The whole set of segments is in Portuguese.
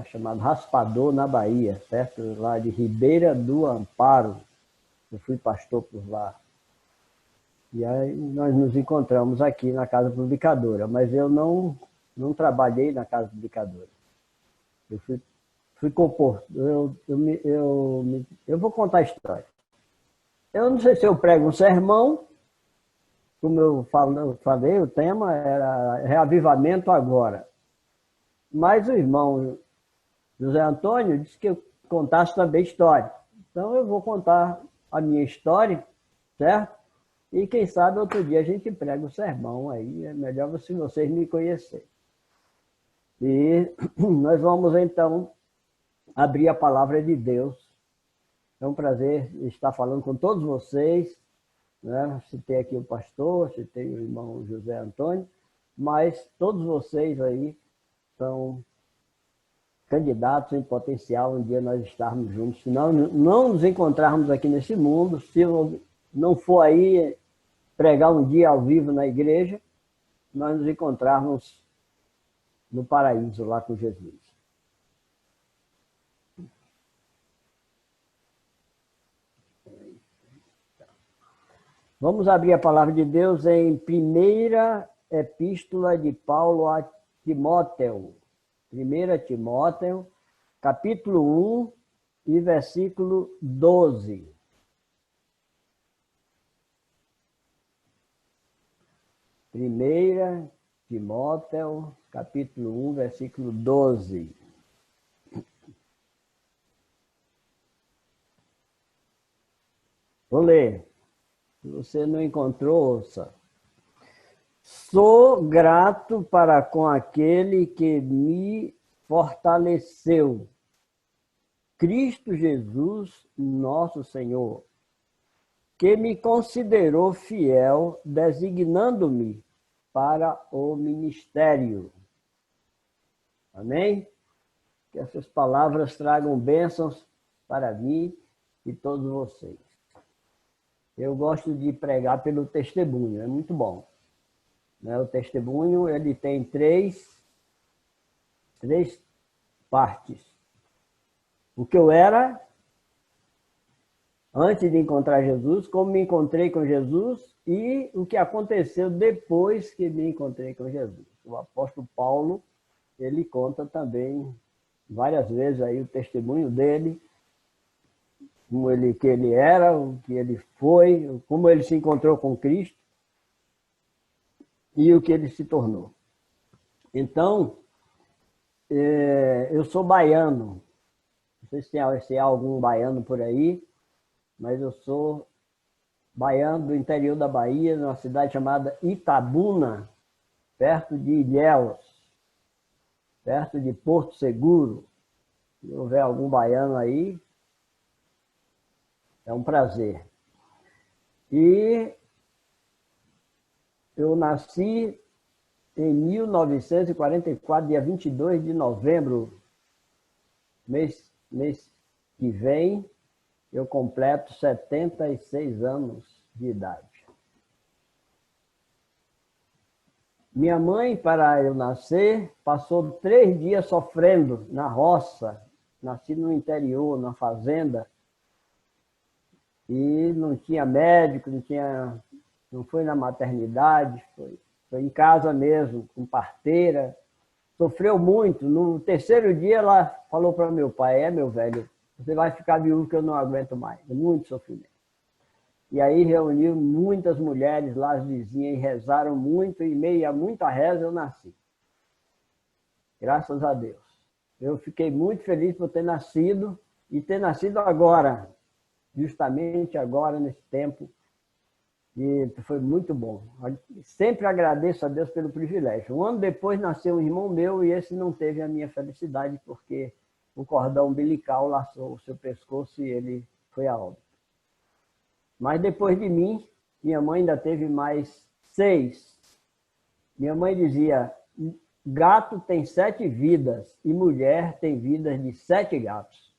chamado Raspador, na Bahia, perto lá de Ribeira do Amparo. Eu fui pastor por lá. E aí nós nos encontramos aqui na Casa Publicadora, mas eu não trabalhei na Casa Publicadora. Eu fui compor. Eu vou contar a história. Eu não sei se eu prego um sermão, como eu falei, o tema era reavivamento agora. Mas o irmão José Antônio disse que eu contasse também história. Então eu vou contar a minha história, certo? E quem sabe outro dia a gente prega o sermão aí, é melhor se vocês me conhecerem. E nós vamos então abrir a palavra de Deus. É um prazer estar falando com todos vocês, né? Citei aqui o pastor, citei o irmão José Antônio, mas todos vocês aí são candidatos em potencial um dia nós estarmos juntos. Se não nos encontrarmos aqui nesse mundo, se não for aí pregar um dia ao vivo na igreja, nós nos encontrarmos no paraíso lá com Jesus. Vamos abrir a palavra de Deus em primeira epístola de Paulo a Timóteo. 1 Timóteo, capítulo 1 e versículo 12. Primeira Timóteo, capítulo 1, versículo 12. Vou ler. Se você não encontrou, ouça. Sou grato para com aquele que me fortaleceu, Cristo Jesus, nosso Senhor, que me considerou fiel, designando-me para o ministério. Amém? Que essas palavras tragam bênçãos para mim e todos vocês. Eu gosto de pregar pelo testemunho, é muito bom. O testemunho ele tem três partes. O que eu era antes de encontrar Jesus, como me encontrei com Jesus e o que aconteceu depois que me encontrei com Jesus. O apóstolo Paulo, ele conta também várias vezes aí o testemunho dele, que ele era, o que ele foi, como ele se encontrou com Cristo e o que ele se tornou. Então, eu sou baiano. Não sei se há algum baiano por aí, mas eu sou baiano do interior da Bahia, numa cidade chamada Itabuna, perto de Ilhéus, perto de Porto Seguro. Se houver algum baiano aí, é um prazer. E eu nasci em 1944, dia 22 de novembro, mês que vem, eu completo 76 anos de idade. Minha mãe, para eu nascer, passou 3 dias sofrendo na roça. Nasci no interior, na fazenda. E não tinha médico, não foi na maternidade, foi em casa mesmo, com parteira. Sofreu muito. No 3º dia, ela falou para meu pai, meu velho, você vai ficar viúvo que eu não aguento mais. É muito sofrimento. E aí reuniu muitas mulheres lá, as vizinhas, e rezaram muito, e meio a muita reza eu nasci. Graças a Deus. Eu fiquei muito feliz por ter nascido, e ter nascido agora, justamente agora, nesse tempo, e foi muito bom. Sempre agradeço a Deus pelo privilégio. Um ano depois nasceu um irmão meu, e esse não teve a minha felicidade, porque o cordão umbilical laçou o seu pescoço e ele foi a óbito. Mas depois de mim, minha mãe ainda teve mais 6. Minha mãe dizia, gato tem 7 vidas e mulher tem vidas de 7 gatos.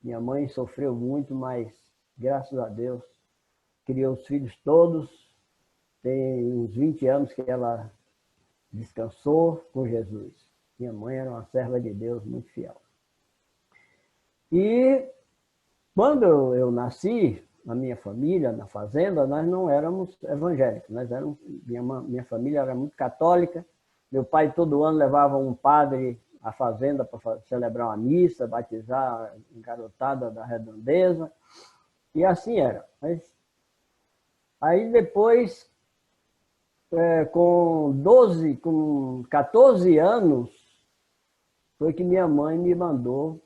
Minha mãe sofreu muito, mas graças a Deus criou os filhos todos. Tem uns 20 anos que ela descansou com Jesus. Minha mãe era uma serva de Deus muito fiel. E quando eu nasci, na minha família, na fazenda, nós não éramos evangélicos. Minha família era muito católica. Meu pai todo ano levava um padre à fazenda para celebrar uma missa, batizar a garotada da redondeza. E assim era. Mas aí depois, com 14 anos, foi que minha mãe me mandou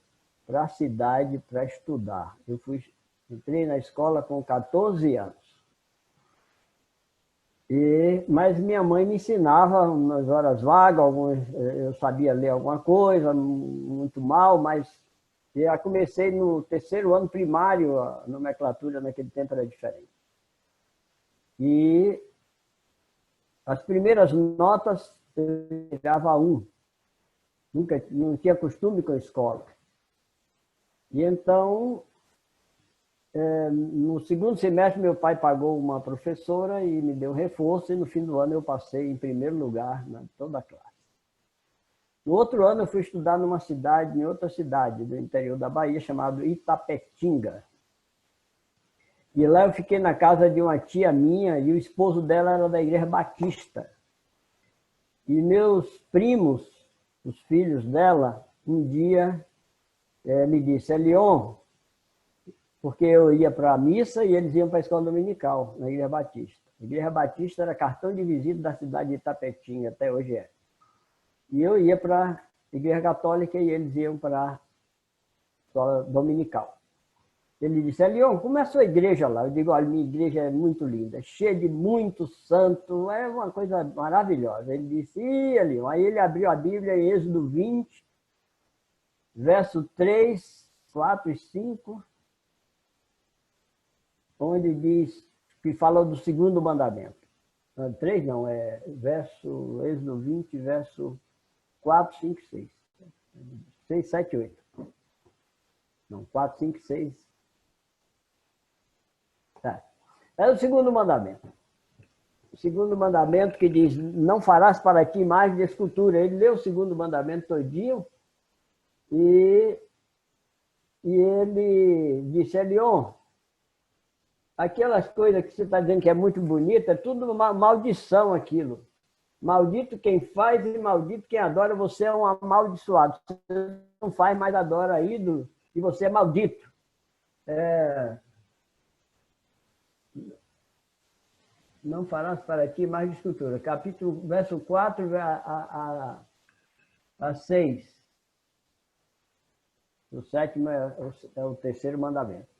para a cidade para estudar. Entrei na escola com 14 anos. Mas minha mãe me ensinava nas horas vagas, eu sabia ler alguma coisa, muito mal, mas já comecei no terceiro ano primário, a nomenclatura naquele tempo era diferente. E as primeiras notas eu tirava 1. Não tinha costume com a escola. E então, no segundo semestre, meu pai pagou uma professora e me deu reforço, e no fim do ano eu passei em primeiro lugar em toda a classe. No outro ano eu fui estudar em outra cidade do interior da Bahia, chamada Itapetinga. E lá eu fiquei na casa de uma tia minha, e o esposo dela era da Igreja Batista. E meus primos, os filhos dela, um dia me disse: Elion, porque eu ia para a missa e eles iam para a escola dominical, na Igreja Batista. A Igreja Batista era cartão de visita da cidade de Itapetinga, até hoje é. E eu ia para a Igreja Católica e eles iam para a escola dominical. Ele disse: Elion, como é a sua igreja lá? Eu digo: olha, minha igreja é muito linda, cheia de muitos santos, é uma coisa maravilhosa. Ele disse: Elion. Aí ele abriu a Bíblia em Êxodo 20, verso 3, 4 e 5, onde diz, que fala do segundo mandamento. 3 não, Êxodo 20, verso 4, 5, 6. 6, 7, 8. Não, 4, 5, 6. Tá. É o segundo mandamento. O segundo mandamento que diz: não farás para ti imagem de escultura. Ele leu o segundo mandamento todinho e ele disse: Elion, aquelas coisas que você está dizendo que é muito bonita, é tudo uma maldição aquilo. Maldito quem faz e maldito quem adora, você é um amaldiçoado. Você não faz, mais adora ídolo e você é maldito. Não farás para ti mais de escultura. Capítulo, verso 4 a 6. O sétimo é o terceiro mandamento.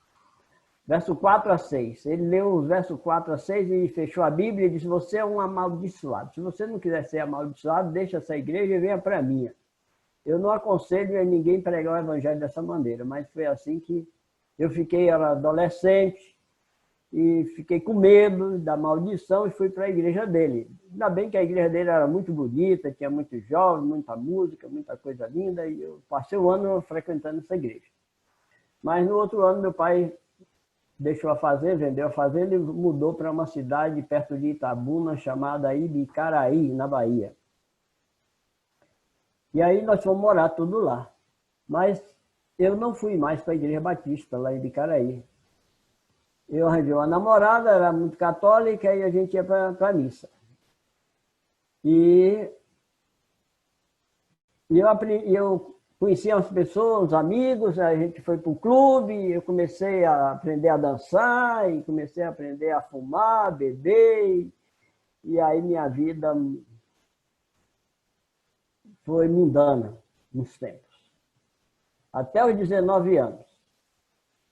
Verso 4 a 6. Ele leu os versos 4 a 6 e fechou a Bíblia e disse: você é um amaldiçoado. Se você não quiser ser amaldiçoado, deixa essa igreja e venha para a minha. Eu não aconselho a ninguém pregar o evangelho dessa maneira, mas foi assim que eu fiquei, era adolescente, e fiquei com medo da maldição e fui para a igreja dele. Ainda bem que a igreja dele era muito bonita, tinha muitos jovens, muita música, muita coisa linda, e eu passei um ano frequentando essa igreja. Mas no outro ano meu pai deixou a fazenda, vendeu a fazenda e mudou para uma cidade perto de Itabuna, chamada Ibicaraí, na Bahia. E aí nós fomos morar tudo lá. Mas eu não fui mais para a Igreja Batista, lá em Ibicaraí. Eu arranjei uma namorada, era muito católica, e a gente ia para a missa. E eu conheci as pessoas, os amigos, a gente foi para o clube, eu comecei a aprender a dançar, e comecei a aprender a fumar, beber, e aí minha vida foi mundana nos tempos. Até os 19 anos.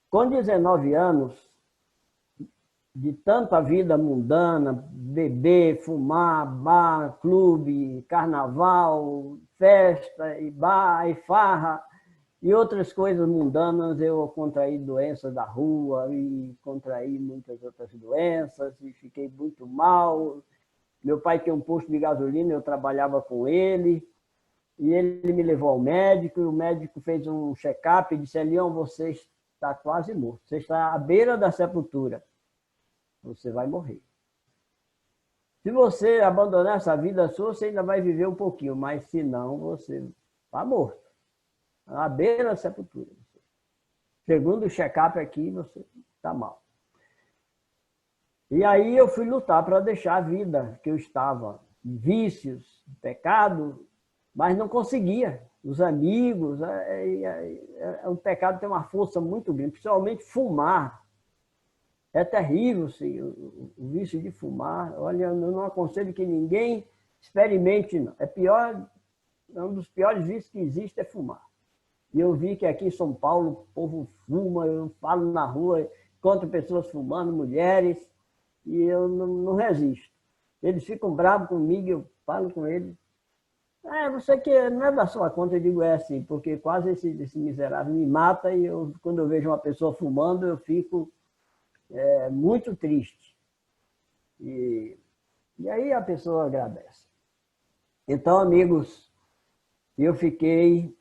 Com 19 anos, de tanta vida mundana, beber, fumar, bar, clube, carnaval, festa, e bar, e farra, e outras coisas mundanas, eu contraí doenças da rua, e contraí muitas outras doenças, e fiquei muito mal. Meu pai tinha um posto de gasolina, eu trabalhava com ele, e ele me levou ao médico, e o médico fez um check-up e disse: Elion, você está quase morto, você está à beira da sepultura. Você vai morrer. Se você abandonar essa vida sua, você ainda vai viver um pouquinho, mas se não, você está morto. À beira da sepultura. Segundo o check-up aqui, você está mal. E aí eu fui lutar para deixar a vida que eu estava, vícios, pecado, mas não conseguia. Os amigos, o pecado tem uma força muito grande, principalmente fumar. É terrível, sim, o vício de fumar. Olha, eu não aconselho que ninguém experimente, não. É pior, um dos piores vícios que existe é fumar. E eu vi que aqui em São Paulo o povo fuma, eu falo na rua, encontro pessoas fumando, mulheres, e eu não resisto. Eles ficam bravos comigo, eu falo com eles. Você que não é da sua conta, eu digo assim, porque quase esse miserável me mata e quando eu vejo uma pessoa fumando, eu fico muito triste. E aí a pessoa agradece. Então, amigos, eu fiquei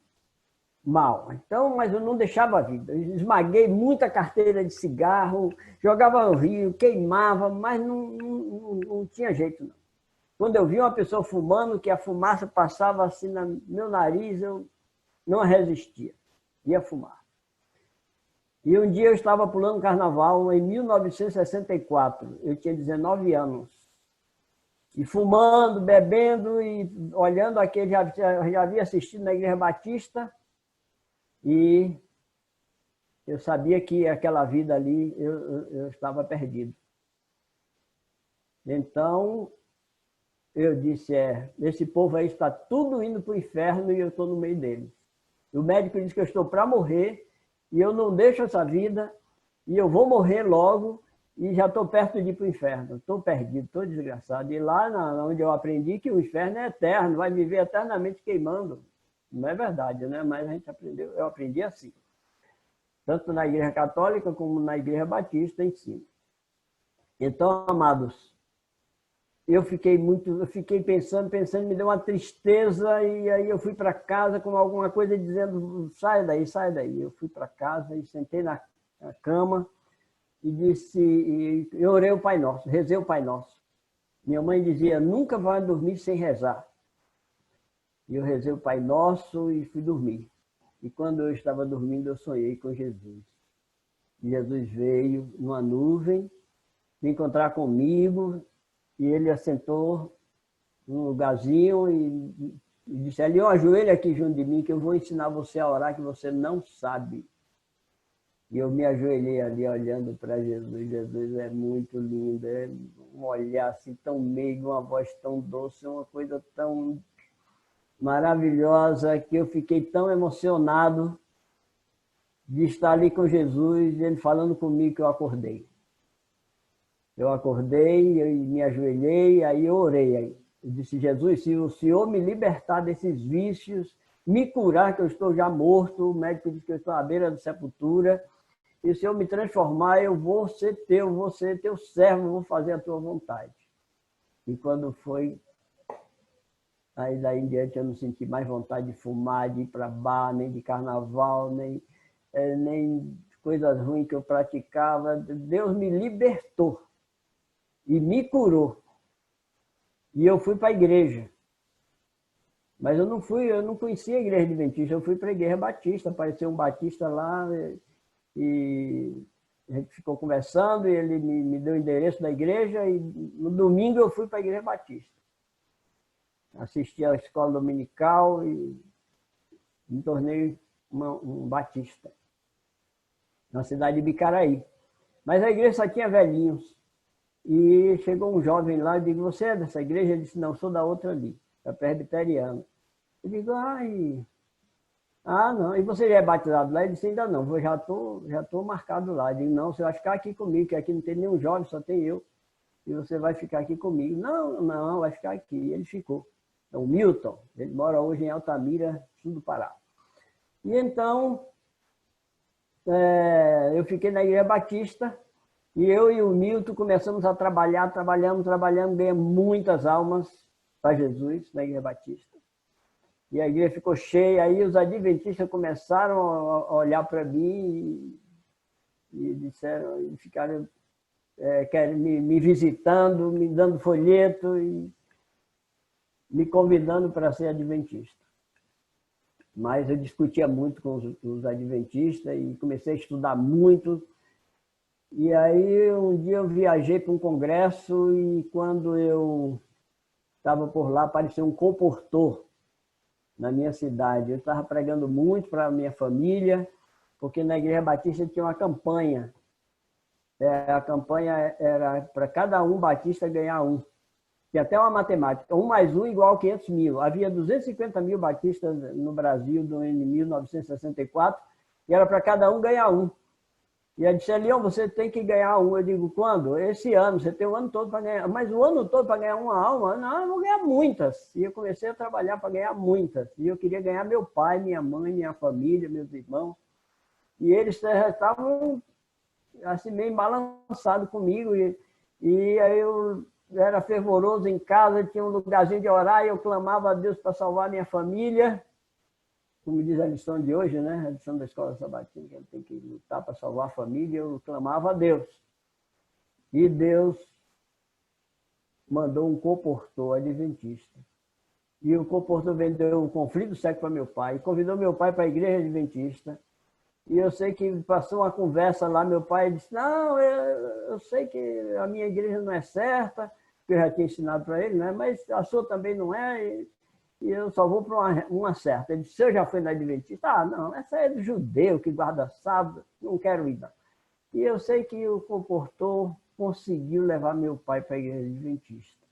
mal. Então, mas eu não deixava a vida. Eu esmaguei muita carteira de cigarro, jogava no rio, queimava, mas não tinha jeito, não. Quando eu vi uma pessoa fumando, que a fumaça passava assim no meu nariz, eu não resistia. Ia fumar. E um dia eu estava pulando carnaval em 1964. Eu tinha 19 anos. E fumando, bebendo e olhando aquele, já havia assistido na Igreja Batista. E eu sabia que aquela vida ali eu estava perdido. Então, eu disse, esse povo aí está tudo indo para o inferno e eu estou no meio deles. O médico disse que eu estou para morrer e eu não deixo essa vida e eu vou morrer logo e já estou perto de ir para o inferno. Estou perdido, estou desgraçado. E lá onde eu aprendi que o inferno é eterno, vai viver eternamente queimando. Não é verdade, né? Mas a gente aprendeu, eu aprendi assim. Tanto na Igreja Católica como na Igreja Batista ensina. Então, amados, eu fiquei pensando, me deu uma tristeza, e aí eu fui para casa com alguma coisa dizendo, sai daí, sai daí. Eu fui para casa e sentei na cama e disse, e eu orei o Pai Nosso, rezei o Pai Nosso. Minha mãe dizia, nunca vai dormir sem rezar. E eu rezei o Pai Nosso e fui dormir. E quando eu estava dormindo, eu sonhei com Jesus. Jesus veio numa nuvem, se encontrar comigo, e ele assentou num lugarzinho e disse, ali, ajoelha aqui junto de mim, que eu vou ensinar você a orar, que você não sabe. E eu me ajoelhei ali, olhando para Jesus. Jesus é muito lindo, é um olhar assim tão meigo, uma voz tão doce, uma coisa tão maravilhosa, que eu fiquei tão emocionado de estar ali com Jesus, ele falando comigo, que eu acordei. Eu acordei, eu me ajoelhei, aí eu orei. Aí. Eu disse, Jesus, se o Senhor me libertar desses vícios, me curar, que eu estou já morto, o médico disse que eu estou à beira da sepultura, e se eu me transformar, eu vou ser teu servo, vou fazer a tua vontade. E quando foi, aí daí em diante eu não senti mais vontade de fumar, de ir para bar, nem de carnaval, nem coisas ruins que eu praticava. Deus me libertou e me curou. E eu fui para a igreja. Mas eu não conhecia a igreja adventista, eu fui para a igreja batista, apareceu um batista lá e a gente ficou conversando e ele me deu o endereço da igreja e no domingo eu fui para a igreja batista. Assisti à escola dominical e me tornei um batista na cidade de Bicaraí. Mas a igreja só tinha velhinhos. E chegou um jovem lá e digo, você é dessa igreja? Ele disse, não, sou da outra ali, da presbiteriana. Eu digo, não. E você já é batizado lá? Ele disse, ainda não, eu já tô marcado lá. Eu digo, não, você vai ficar aqui comigo, que aqui não tem nenhum jovem, só tem eu. E você vai ficar aqui comigo. Não, vai ficar aqui. E ele ficou. Então, o Milton, ele mora hoje em Altamira, sul do Pará. E então, eu fiquei na igreja batista, e eu e o Milton começamos a trabalhamos, ganhamos muitas almas para Jesus na igreja batista. E a igreja ficou cheia, aí os adventistas começaram a olhar para mim e disseram, e ficaram me visitando, me dando folheto e me convidando para ser adventista. Mas eu discutia muito com os adventistas e comecei a estudar muito. E aí um dia eu viajei para um congresso e quando eu estava por lá, apareceu um comportor na minha cidade. Eu estava pregando muito para a minha família, porque na Igreja Batista tinha uma campanha. A campanha era para cada um batista ganhar um. Tinha até uma matemática. 1 mais 1 igual a 500 mil. Havia 250 mil batistas no Brasil em 1964 e era para cada um ganhar um. E ela disse, Leão, você tem que ganhar um. Eu digo, quando? Esse ano, você tem o ano todo para ganhar. Mas o ano todo para ganhar uma alma? Não, eu vou ganhar muitas. E eu comecei a trabalhar para ganhar muitas. E eu queria ganhar meu pai, minha mãe, minha família, meus irmãos. E eles estavam assim, meio balançados comigo. E aí eu era fervoroso em casa, tinha um lugarzinho de orar, e eu clamava a Deus para salvar minha família. Como diz a lição de hoje, né? A lição da escola sabatina, que ele tem que lutar para salvar a família, eu clamava a Deus. E Deus mandou um comportor adventista. E o comportor vendeu um conflito século para meu pai, convidou meu pai para a igreja adventista. E eu sei que passou uma conversa lá, meu pai disse, não, eu sei que a minha igreja não é certa, que eu já tinha ensinado para ele, né? Mas a sua também não é, e eu só vou para uma certa. Ele disse, você já foi na Adventista? Ah, não, essa é do judeu que guarda sábado, não quero ir não. E eu sei que o comportor conseguiu levar meu pai para a igreja adventista.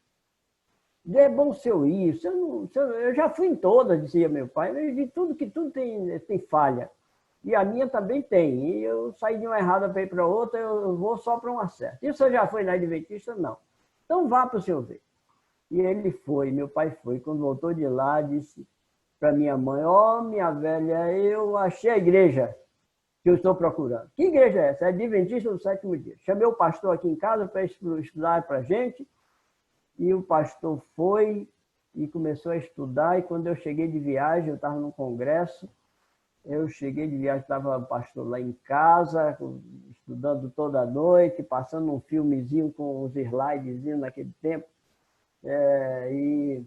É bom se eu ir, eu já fui em todas, dizia meu pai, mas de tudo que tudo tem falha. E a minha também tem. E eu saí de uma errada para ir para outra, eu vou só para uma certa. E o senhor já foi na Adventista? Não. Então vá para o senhor ver. E ele foi, meu pai foi. Quando voltou de lá, disse para minha mãe, ó, minha velha, eu achei a igreja que eu estou procurando. Que igreja é essa? É Adventista do Sétimo Dia. Chamei o pastor aqui em casa para estudar para a gente, e o pastor foi e começou a estudar, e quando eu cheguei de viagem, eu estava num congresso, eu cheguei de viagem, estava o pastor lá em casa, estudando toda noite, passando um filmezinho com os slidezinhos naquele tempo, e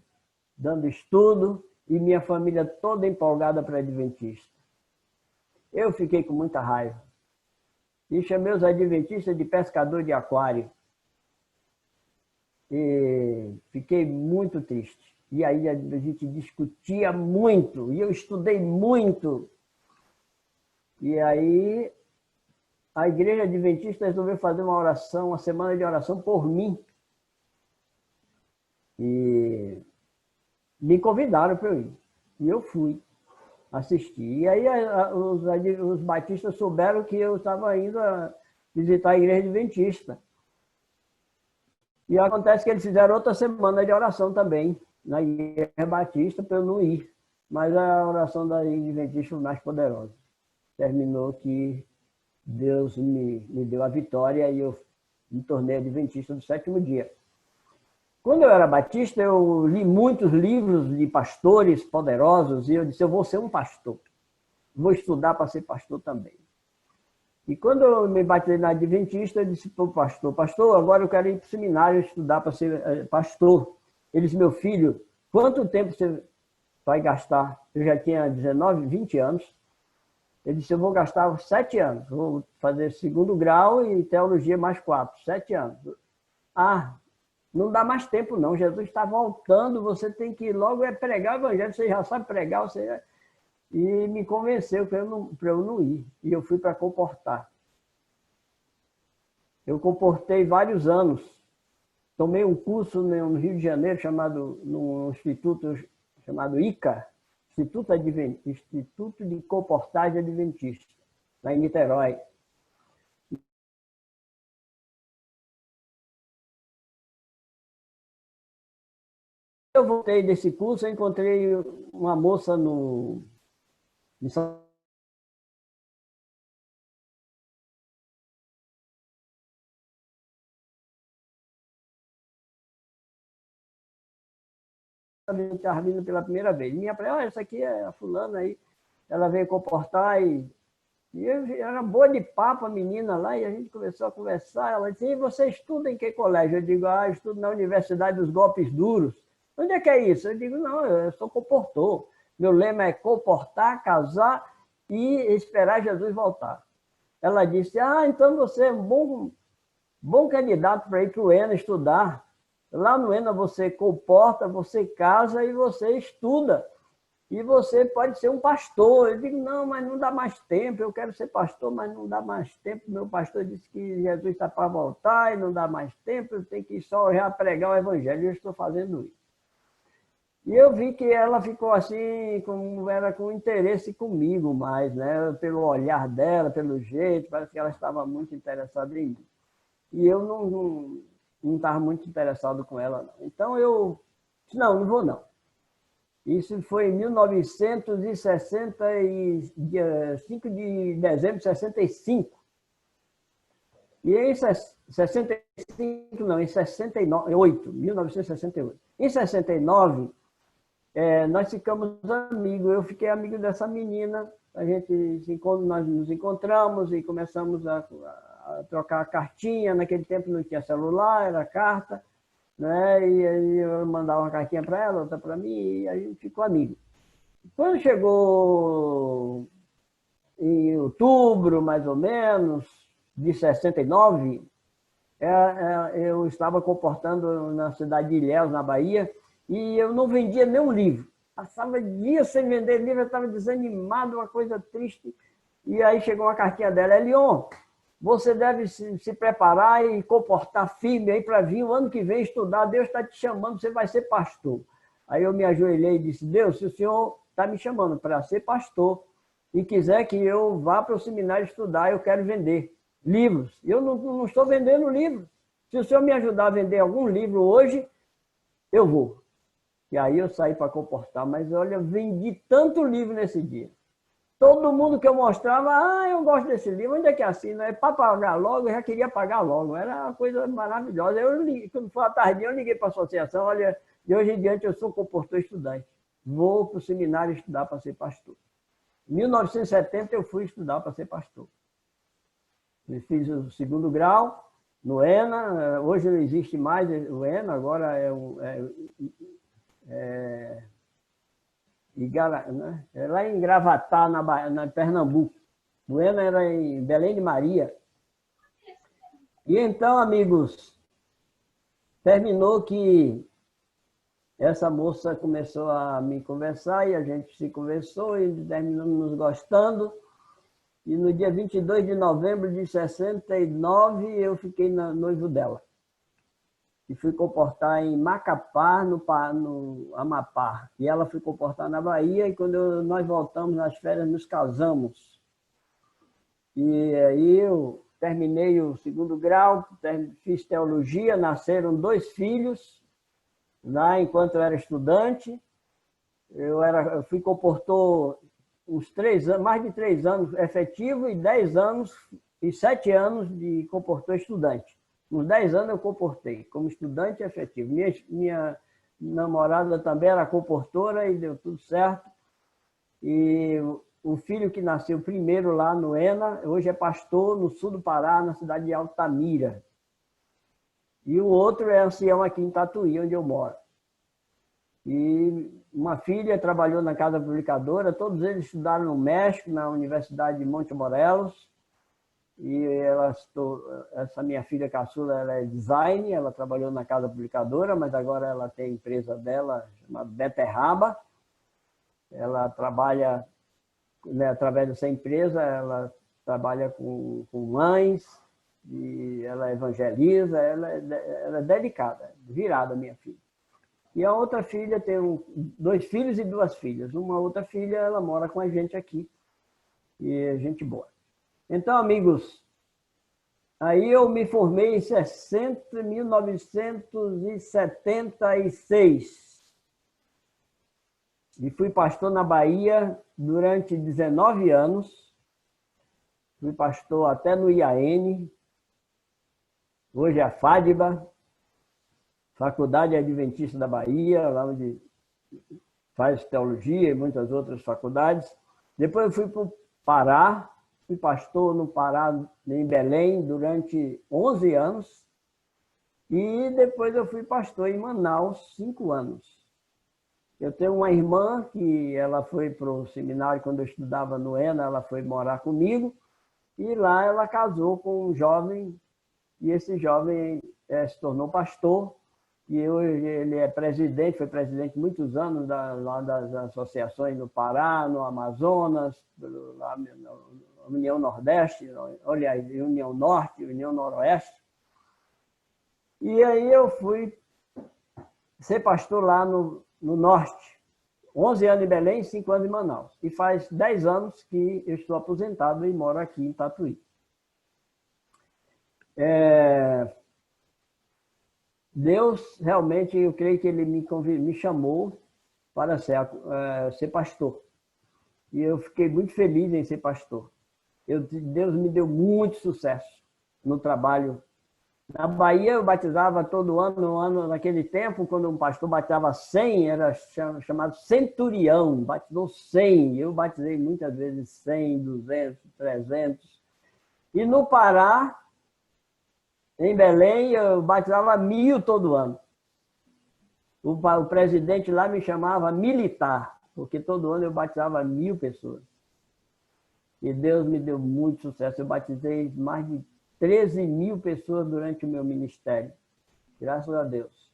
dando estudo, e minha família toda empolgada para Adventista. Eu fiquei com muita raiva. E chamei os adventistas de pescador de aquário. E fiquei muito triste. E aí a gente discutia muito, e eu estudei muito. E aí a igreja adventista resolveu fazer uma oração, uma semana de oração por mim. E me convidaram para eu ir. E eu fui assistir. E aí os batistas souberam que eu estava indo visitar a igreja adventista. E acontece que eles fizeram outra semana de oração também, na igreja batista, para eu não ir. Mas a oração da igreja adventista foi mais poderosa. Terminou que Deus me deu a vitória e eu me tornei adventista do sétimo dia. Quando eu era batista, eu li muitos livros de pastores poderosos e eu disse, eu vou ser um pastor. Vou estudar para ser pastor também. E quando eu me batizei na adventista, eu disse para o pastor, pastor, agora eu quero ir para o seminário estudar para ser pastor. Ele disse, meu filho, quanto tempo você vai gastar? Eu já tinha 19, 20 anos. Ele disse, eu vou gastar 7 anos. Vou fazer segundo grau e teologia mais 4, 7 anos. Ah, não dá mais tempo não, Jesus está voltando, você tem que ir logo pregar o evangelho, você já sabe pregar, você... E me convenceu para eu não ir. E eu fui para comportar. Eu comportei vários anos. Tomei um curso no Rio de Janeiro, num instituto chamado ICA, Instituto de Comportagem Adventista, lá em Niterói. Eu voltei desse curso, eu encontrei uma moça em São estava vindo pela primeira vez. Minha falei, olha, essa aqui é a fulana aí. Ela veio comportar e E era boa de papo a menina lá, e a gente começou a conversar. Ela disse, e você estuda em que colégio? Eu digo, eu estudo na Universidade dos Golpes Duros. Onde é que é isso? Eu digo, não, eu sou comportor. Meu lema é comportar, casar e esperar Jesus voltar. Ela disse, então você é um bom candidato para ir para o ENA estudar. Lá no ENA você comporta, você casa e você estuda. E você pode ser um pastor. Eu digo, não, mas não dá mais tempo, eu quero ser pastor, mas não dá mais tempo. Meu pastor disse que Jesus está para voltar e não dá mais tempo, eu tenho que só já pregar o evangelho, eu estou fazendo isso. E eu vi que ela ficou assim, como era com interesse comigo mais, né? Pelo olhar dela, pelo jeito, parece que ela estava muito interessada em mim. E eu não estava muito interessado com ela, não. Então eu disse, não vou não. Isso foi em 5 de dezembro de 65. E em 65, não, em 68, 1968. Em 69, nós ficamos amigos. Eu fiquei amigo dessa menina. Nós nos encontramos e começamos a trocar cartinha. Naquele tempo não tinha celular, era carta. Né? E aí eu mandava uma cartinha para ela, outra para mim, e a gente ficou amigo. Quando chegou em outubro, mais ou menos, de 69, eu estava comportando na cidade de Ilhéus, na Bahia, e eu não vendia nenhum livro. Passava dias sem vender livro, eu estava desanimado, uma coisa triste. E aí chegou uma cartinha dela, Elion, você deve se preparar e comportar firme aí para vir o ano que vem estudar. Deus está te chamando, você vai ser pastor. Aí eu me ajoelhei e disse, Deus, se o Senhor está me chamando para ser pastor e quiser que eu vá para o seminário estudar, eu quero vender livros. Eu não estou vendendo livros. Se o Senhor me ajudar a vender algum livro hoje, eu vou. E aí eu saí para comportar, mas olha, vendi tanto livro nesse dia. Todo mundo que eu mostrava, eu gosto desse livro, onde é que assina? É para pagar logo, eu já queria pagar logo. Era uma coisa maravilhosa. Quando foi à tarde, eu liguei para a associação, olha, de hoje em diante eu sou comportor estudante. Vou para o seminário estudar para ser pastor. Em 1970 eu fui estudar para ser pastor. Eu fiz o 2º grau no ENA, hoje não existe mais o ENA, agora é lá em Gravatá, na Pernambuco. O ENA era em Belém de Maria. E então, amigos, terminou que essa moça começou a me conversar e a gente se conversou e terminamos nos gostando. E no dia 22 de novembro de 69, eu fiquei noivo dela. E fui comportar em Macapá, no Amapá. E ela foi comportar na Bahia, e quando nós voltamos nas férias, nos casamos. E aí eu terminei o 2º grau, fiz teologia, nasceram 2 filhos, lá enquanto eu era estudante. Eu fui comportor uns 3 anos, mais de 3 anos efetivo e 10 anos e 7 anos de comportor estudante. Uns 10 anos eu comportei, como estudante efetivo. Minha namorada também era comportora e deu tudo certo. E o filho que nasceu primeiro lá no ENA, hoje é pastor no sul do Pará, na cidade de Altamira. E o outro é ancião aqui em Tatuí, onde eu moro. E uma filha trabalhou na casa publicadora, todos eles estudaram no México, na Universidade de Monte Morelos. E essa minha filha caçula, ela é design, ela trabalhou na casa publicadora, mas agora ela tem a empresa dela, chamada Beterraba. Ela trabalha, né, através dessa empresa, ela trabalha com mães, e ela evangeliza, ela é dedicada, virada, minha filha. E a outra filha tem 2 filhos e 2 filhas. Uma outra filha, ela mora com a gente aqui, e é gente boa. Então, amigos, aí eu me formei em 1976 e fui pastor na Bahia durante 19 anos. Fui pastor até no IAN, hoje é a FADBA, Faculdade Adventista da Bahia, lá onde faz teologia e muitas outras faculdades. Depois eu fui para o Pará, fui pastor no Pará, em Belém, durante 11 anos. E depois eu fui pastor em Manaus, 5 anos. Eu tenho uma irmã que ela foi para o seminário quando eu estudava no ENA, ela foi morar comigo, e lá ela casou com um jovem, e esse jovem se tornou pastor, e hoje ele é presidente, foi presidente muitos anos lá das associações no Pará, no Amazonas, lá na União Nordeste, aliás, União Norte, União Noroeste. E aí eu fui ser pastor lá no Norte. 11 anos em Belém, 5 anos em Manaus. E faz 10 anos que eu estou aposentado e moro aqui em Tatuí. Deus, realmente, eu creio que Ele me chamou para ser pastor. E eu fiquei muito feliz em ser pastor. Deus me deu muito sucesso no trabalho. Na Bahia eu batizava todo ano, naquele tempo, quando um pastor batizava 100, era chamado centurião, batizou 100. Eu batizei muitas vezes 100, 200, 300. E no Pará, em Belém, eu batizava 1000 todo ano. O presidente lá me chamava militar, porque todo ano eu batizava 1000 pessoas. E Deus me deu muito sucesso. Eu batizei mais de 13.000 pessoas durante o meu ministério. Graças a Deus.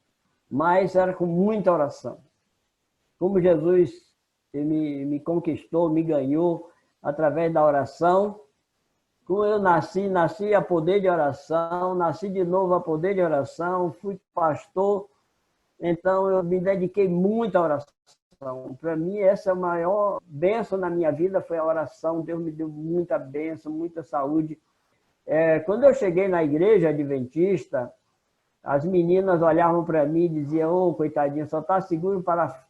Mas era com muita oração. Como Jesus me conquistou, me ganhou através da oração. Como eu nasci a poder de oração, nasci de novo a poder de oração, fui pastor, então eu me dediquei muito à oração. Para mim, essa é a maior bênção na minha vida, foi a oração. Deus me deu muita bênção, muita saúde. Quando eu cheguei na igreja adventista, as meninas olhavam para mim e diziam: "Ô, coitadinho, só está seguro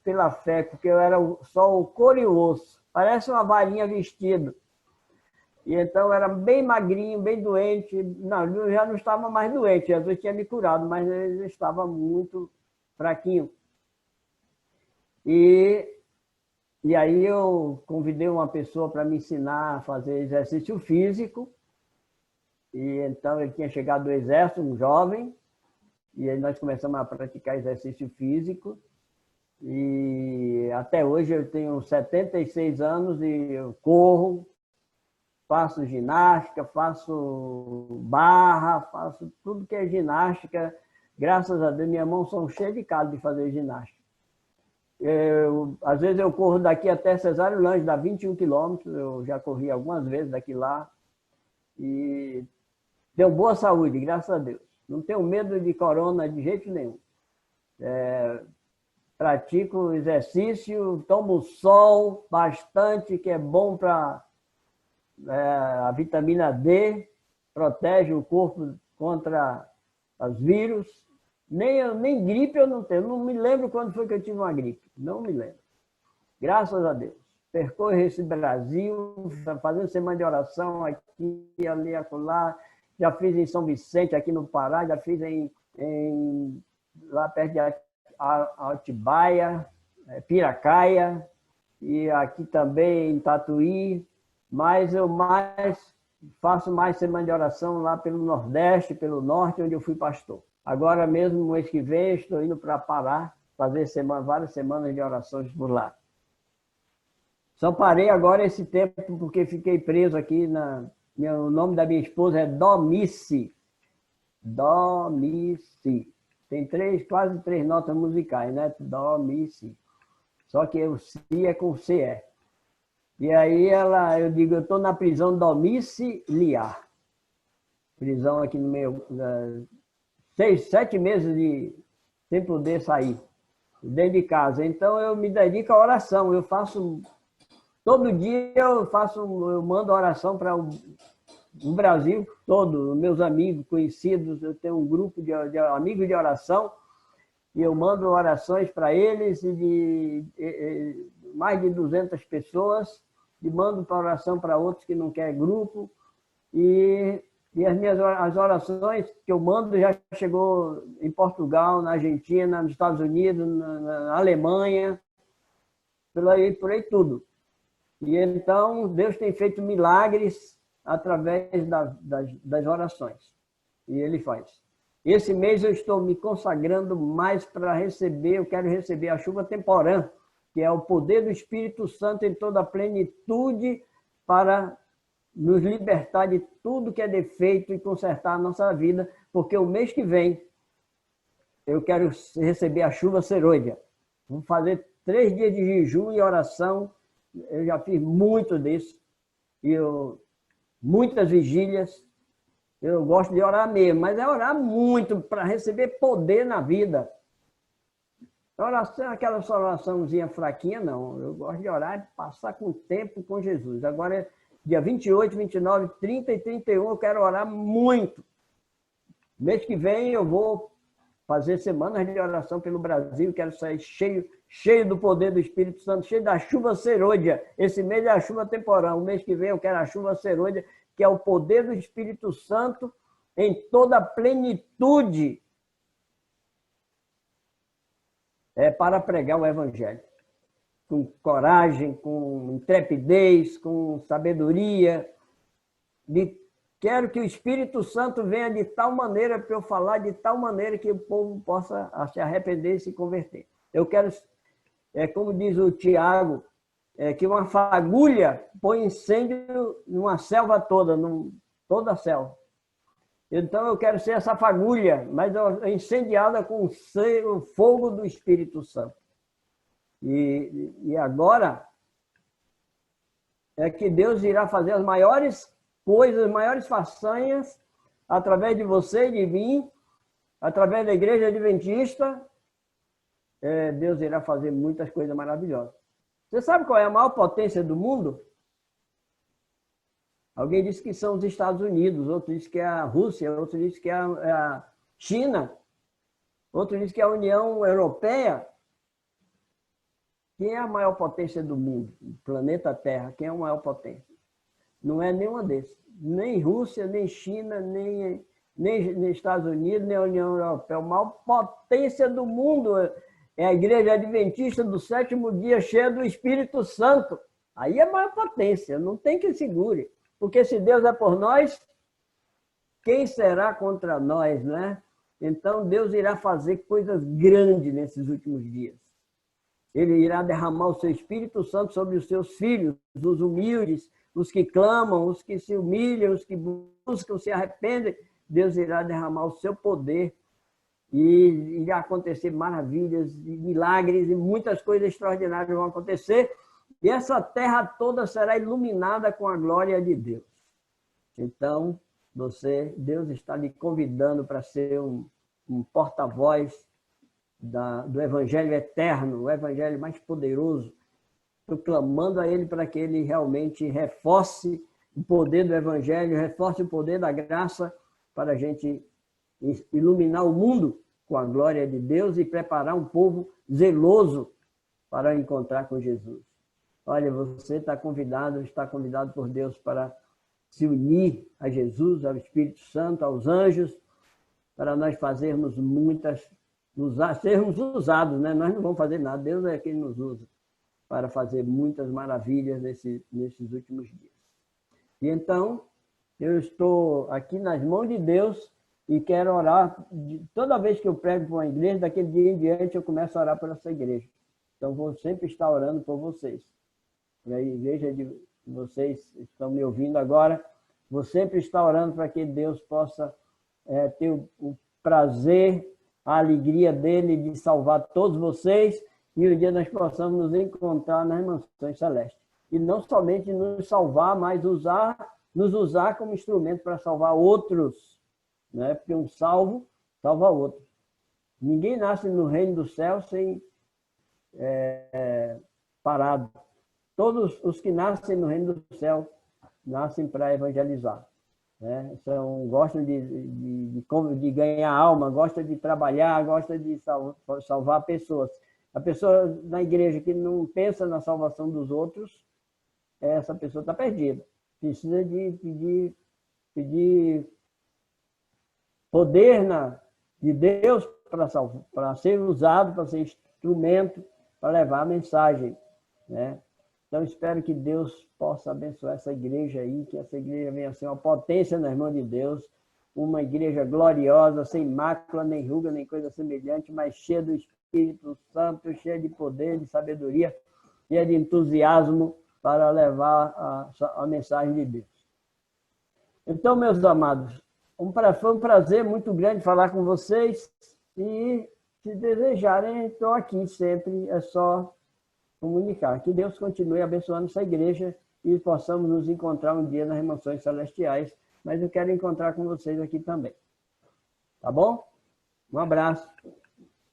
pela fé", porque eu era só o couro e o osso, parece uma varinha vestido. E então eu era bem magrinho, bem doente. Não, eu já não estava mais doente, Jesus tinha me curado, mas eu estava muito fraquinho. E aí eu convidei uma pessoa para me ensinar a fazer exercício físico. E então ele tinha chegado do exército, um jovem, e aí nós começamos a praticar exercício físico. E até hoje eu tenho 76 anos e eu corro, faço ginástica, faço barra, faço tudo que é ginástica. Graças a Deus, minhas mãos são cheias de calo de fazer ginástica. Às vezes eu corro daqui até Cesário Lange, dá 21 quilômetros, eu já corri algumas vezes daqui lá. E deu boa saúde, graças a Deus. Não tenho medo de corona de jeito nenhum. Pratico exercício, tomo sol bastante, que é bom para a vitamina D, protege o corpo contra os vírus. Nem gripe eu não tenho. Não me lembro quando foi que eu tive uma gripe. Não me lembro. Graças a Deus. Percorro esse Brasil, fazendo semana de oração aqui, ali, acolá. Já fiz em São Vicente, aqui no Pará, já fiz lá perto de Atibaia, Piracaia, e aqui também em Tatuí, mas eu faço mais semana de oração lá pelo Nordeste, pelo Norte, onde eu fui pastor. Agora mesmo, no mês que vem, estou indo para Pará, fazer várias semanas de orações por lá. Só parei agora esse tempo porque fiquei preso aqui o nome da minha esposa é Domice. Domice. Tem quase três notas musicais, né? Domice. Só que o Si é com CE. E aí eu digo, eu estou na prisão domiciliar. Prisão aqui no meio, 7 meses sem poder sair, dentro de casa. Então eu me dedico à oração. Eu faço, todo dia eu mando oração para o Brasil todo, meus amigos, conhecidos. Eu tenho um grupo de amigos de oração e eu mando orações para eles, e de mais de 200 pessoas, e mando para oração para outros que não querem grupo. E as orações que eu mando já chegou em Portugal, na Argentina, nos Estados Unidos, na Alemanha, por aí tudo. E então Deus tem feito milagres. através das orações. E ele faz. Esse mês eu estou me consagrando mais para receber, eu quero receber a chuva temporã, que é o poder do Espírito Santo em toda a plenitude para nos libertar de tudo que é defeito e consertar a nossa vida, porque o mês que vem eu quero receber a chuva serôdia. Vou fazer 3 dias de jejum e oração, eu já fiz muito disso, muitas vigílias. Eu gosto de orar mesmo, mas é orar muito para receber poder na vida. Oração, aquela oraçãozinha fraquinha, não. Eu gosto de orar e passar com o tempo com Jesus. Agora, dia 28, 29, 30 e 31, eu quero orar muito. Mês que vem eu vou fazer semanas de oração pelo Brasil, quero sair cheio do poder do Espírito Santo, cheio da chuva serôdia. Esse mês é a chuva temporã. O mês que vem eu quero a chuva serôdia, que é o poder do Espírito Santo em toda a plenitude para pregar o Evangelho. Com coragem, com intrepidez, com sabedoria. Quero que o Espírito Santo venha de tal maneira para eu falar, de tal maneira que o povo possa se arrepender e se converter. Eu quero, como diz o Tiago, que uma fagulha põe incêndio numa selva toda, toda a selva. Então eu quero ser essa fagulha, mas incendiada com o fogo do Espírito Santo. E agora é que Deus irá fazer as maiores coisas, as maiores façanhas, através de você e de mim, através da Igreja Adventista. Deus irá fazer muitas coisas maravilhosas. Você sabe qual é a maior potência do mundo? Alguém disse que são os Estados Unidos, outro disse que é a Rússia, outro disse que é a China, outro disse que é a União Europeia. Quem é a maior potência do mundo? O planeta Terra, quem é a maior potência? Não é nenhuma desses. Nem Rússia, nem China, nem Estados Unidos, nem a União Europeia. A maior potência do mundo é a Igreja Adventista do 7º dia, cheia do Espírito Santo. Aí é a maior potência, não tem que segure. Porque se Deus é por nós, quem será contra nós, né? Então Deus irá fazer coisas grandes nesses últimos dias. Ele irá derramar o seu Espírito Santo sobre os seus filhos, os humildes, os que clamam, os que se humilham, os que buscam, se arrependem. Deus irá derramar o seu poder e irá acontecer maravilhas, milagres e muitas coisas extraordinárias vão acontecer. E essa terra toda será iluminada com a glória de Deus. Então, Deus está lhe convidando para ser um porta-voz do Evangelho eterno, o Evangelho mais poderoso. Estou clamando a Ele para que Ele realmente reforce o poder do Evangelho, reforce o poder da graça para a gente iluminar o mundo com a glória de Deus e preparar um povo zeloso para encontrar com Jesus. Olha, você está convidado por Deus para se unir a Jesus, ao Espírito Santo, aos anjos, para nós fazermos sermos usados, né? Nós não vamos fazer nada, Deus é quem nos usa para fazer muitas maravilhas nesses últimos dias. E então, eu estou aqui nas mãos de Deus e quero orar. Toda vez que eu prego para uma igreja, daquele dia em diante eu começo a orar por essa igreja. Então, vou sempre estar orando por vocês. E a igreja de vocês estão me ouvindo agora, vou sempre estar orando para que Deus possa ter o prazer, a alegria dele de salvar todos vocês e um dia nós possamos nos encontrar nas mansões celestes. E não somente nos salvar, mas nos usar como instrumento para salvar outros, né? Porque um salvo salva outro. Ninguém nasce no reino do céu sem parado. Todos os que nascem no reino do céu nascem para evangelizar. Né? Gostam de ganhar alma, gostam de trabalhar, gostam de salvar pessoas. A pessoa na igreja que não pensa na salvação dos outros, essa pessoa está perdida. Precisa de pedir poder de Deus para ser usado, para ser instrumento, para levar a mensagem. Né? Então, espero que Deus possa abençoar essa igreja aí, que essa igreja venha a ser uma potência nas mãos de Deus, uma igreja gloriosa, sem mácula, nem ruga, nem coisa semelhante, mas cheia do Espírito Santo, cheia de poder, de sabedoria, cheia de entusiasmo para levar a mensagem de Deus. Então, meus amados, foi um prazer muito grande falar com vocês e, se desejarem, estou aqui sempre, é só comunicar. Que Deus continue abençoando essa igreja e possamos nos encontrar um dia nas mansões celestiais, mas eu quero encontrar com vocês aqui também. Tá bom? Um abraço.